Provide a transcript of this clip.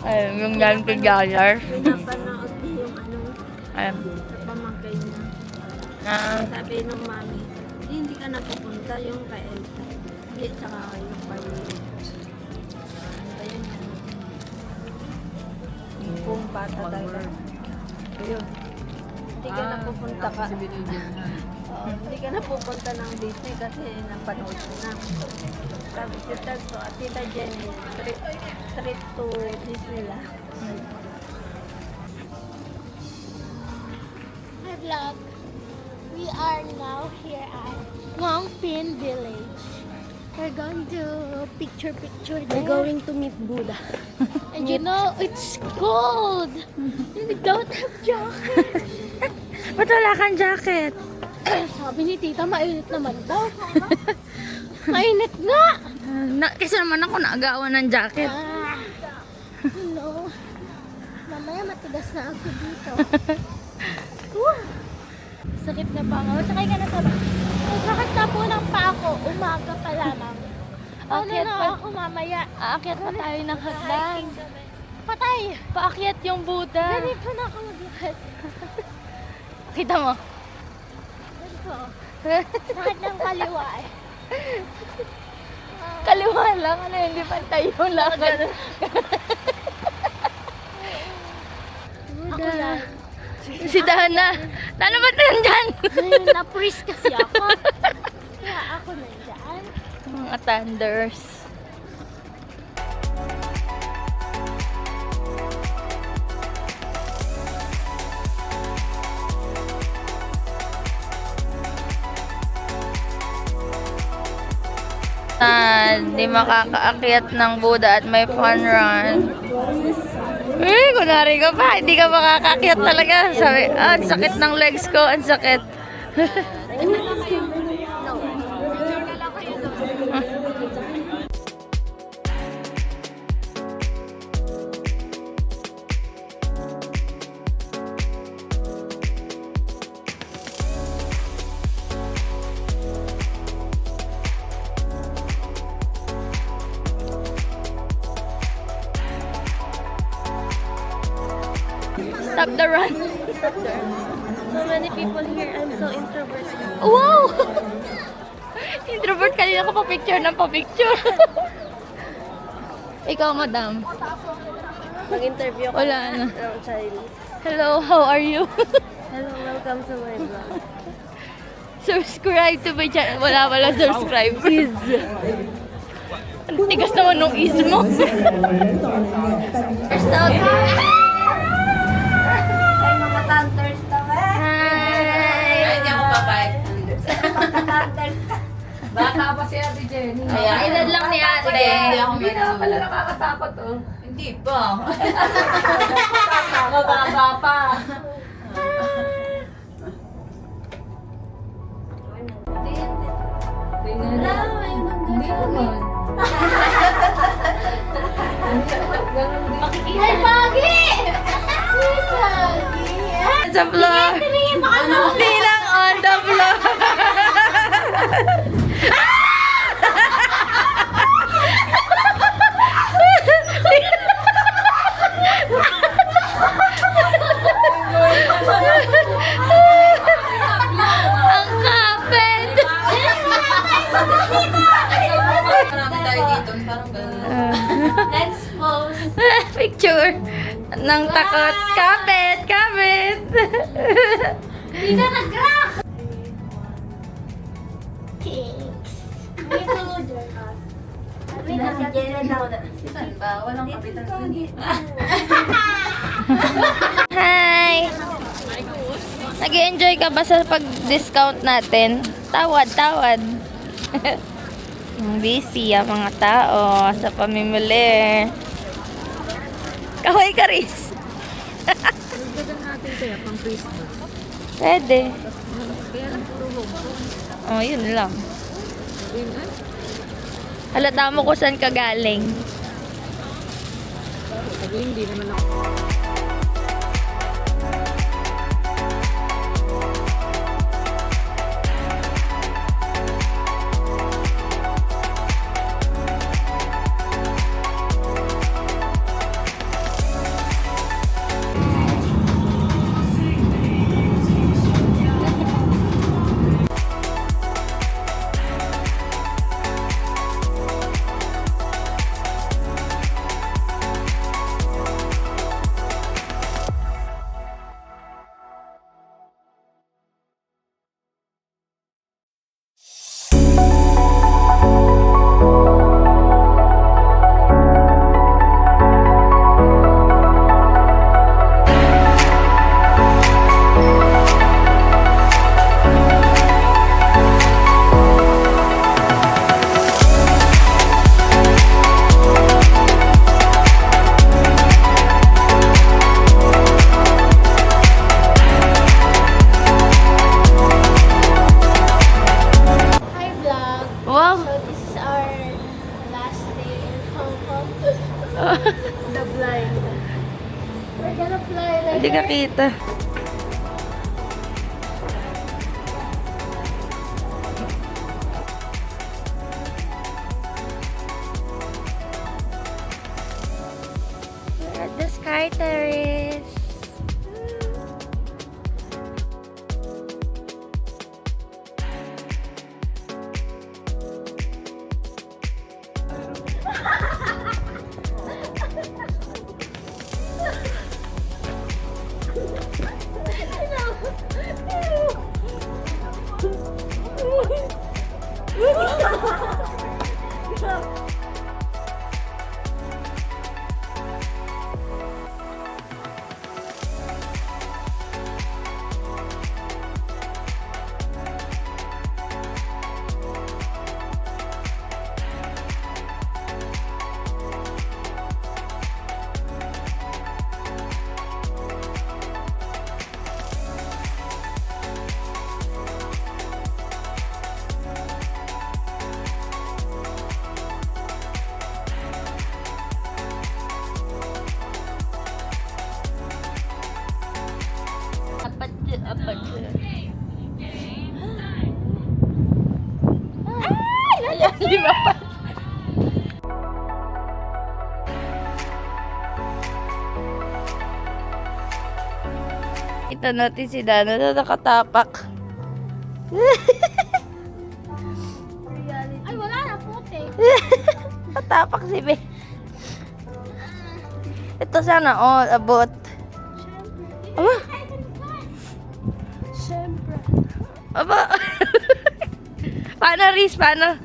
Ay, yung $90. Pinapanood niya yung Ay, sa pamangkay niya. Sabi nung mami, hindi ka napupunta yung kay Elsa. Hindi, tsaka yung pamilya. Ayun yan. Kung bata talaga. Ayun. Hindi ka napupunta ka. Hindi ka napupunta ng Disney kasi napanood mo na. Sabi si Tagto at Tita Jenny, trip to Disneyland. Hi vlog. We are now here at Wangpin Village. We're going to picture there. We're going to meet Buddha. And you know, it's cold. And we don't have jacket. ba't wala kang jacket? Sabi ni tita, mainit naman daw. Mainit nga. Kasi naman ako naagawan ng jacket. No. Mamaya matigas na ako dito. Sakit na pa ako. Sakay ka na sa bus. Sakit na po ng pa ako. Umaga pa lamang. Aakyat Ano pa. na ako mamaya. Aakyat pa tayo ng hagdan. Patay. Paakyat yung Buddha. Ganito na ako maglakad. Kita mo? Ganito. Sakit ng kaliwa eh. Kaliwa lang. Ano, hindi pantay yung lakad. Ako yan. Si Dana. Dana, ba't nandyan? Ayun, na-freeze kasi ako. Kaya ako nandyan. Mga thunders. Di makakaakyat ng Buddha at may fun run. Kunwari ka pa, hindi ka makakaakyat talaga. Sabi, ang sakit ng legs ko, ang sakit. Stop the run. So many people here. I'm so introverted. Wow! Introvert kanina ko pa-picture ng pa-picture. Ikaw, madam. Mag-interview ako Wala na. ng Chinese. Hello, how are you? Hello, welcome to my vlog. Subscribe to my channel. Wala subscribe. Please. Ang tigas naman nung is mo. First out. Ay, mga tanters daw eh. Hi! Hindi ako papayag. Mga tanters. Bata pa si Ate Jenny. Ayan, edad lang ni ate. Hindi ako Hindi na pala manalo. nakakatakot oh. Hindi pa. Mababa pa. Hindi naman. Ay, Pagi! Pagi! Sa vlog. Ninang on the vlog. Ang kapit. Marami tayo dito. Parang gano'n. Let's pose. Picture ng takot. Kapit, kapit. Hindi na nag-rock! Thanks. May tulog ka. Sabi na si Jenna daw. Saan ba? Walang kapitan. Hi! Nag-enjoy ka ba sa pag-discount natin? Tawad, tawad. Busy ang mga tao sa pamimili. Kaway ka, Riz. Nagdagan natin kaya pang Christmas. Pwede. Kaya lang puro home. Oh, yun lang. Yun ay. Halata mo kung saan ka galing. Hindi naman ako. Hindi ka kita. We're at the Sky Terrace. Apat. Ay! Nalalim pa. Kita natin si Dana na nakatapak. Ay, wala na puti. Katapak si Be. Ito sana all abot. Aba. Siyempre. Aba. Paano, Riz? Paano?